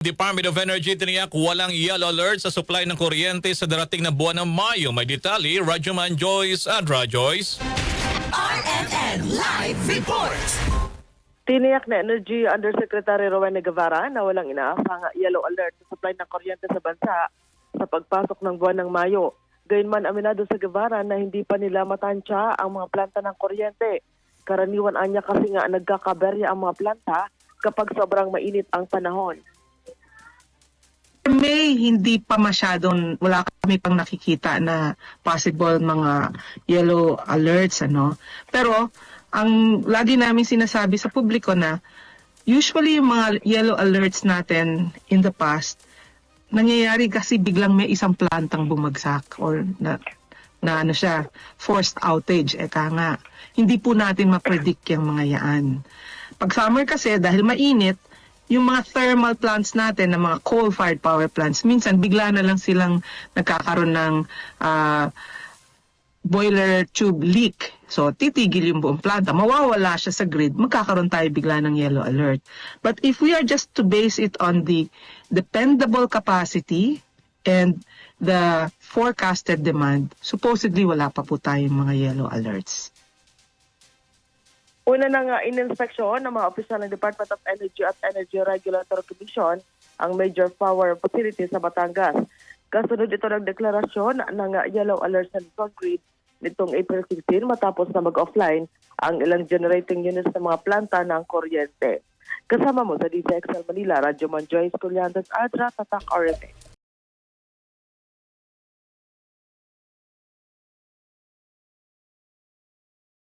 Department of Energy tiniyak walang yellow alert sa supply ng kuryente sa darating na buwan ng Mayo. May detalye, Radyoman Joyce Adra. Joyce. RMN Live Report. Tiniyak na Energy Undersecretary Rowena Guevara na walang inaasang yellow alert sa supply ng kuryente sa bansa sa pagpasok ng buwan ng Mayo. Gayunman aminado sa Guevara na hindi pa nila matansya ang mga planta ng kuryente. Karaniwan anya kasi nga nagkakaberya ang mga planta kapag sobrang mainit ang panahon. May hindi pa masyadong, wala kami pang nakikita na possible mga yellow alerts, ano. Pero ang lagi namin sinasabi sa publiko na usually yung mga yellow alerts natin in the past, nangyayari kasi biglang may isang plantang bumagsak or na ano siya, forced outage. Eka nga, hindi po natin ma-predict yung mga yaan. Pag summer kasi, dahil mainit, yung mga thermal plants natin, na mga coal-fired power plants, minsan bigla na lang silang nagkakaroon ng boiler tube leak. So, titigil yung buong planta. Mawawala siya sa grid, magkakaroon tayo bigla ng yellow alert. But if we are just to base it on the dependable capacity and the forecasted demand, supposedly wala pa po tayong mga yellow alerts. Una na nga in-inspeksyon ng mga opisyal ng Department of Energy at Energy Regulatory Commission ang major power facility sa Batangas. Kasunod ito ng deklarasyon ng yellow alert sa Luzon Grid nitong April 16 matapos na mag-offline ang ilang generating units ng mga planta ng kuryente. Kasama mo sa DZXL Manila, Radyoman Joyce Colliantes Adra, Tatak RMN.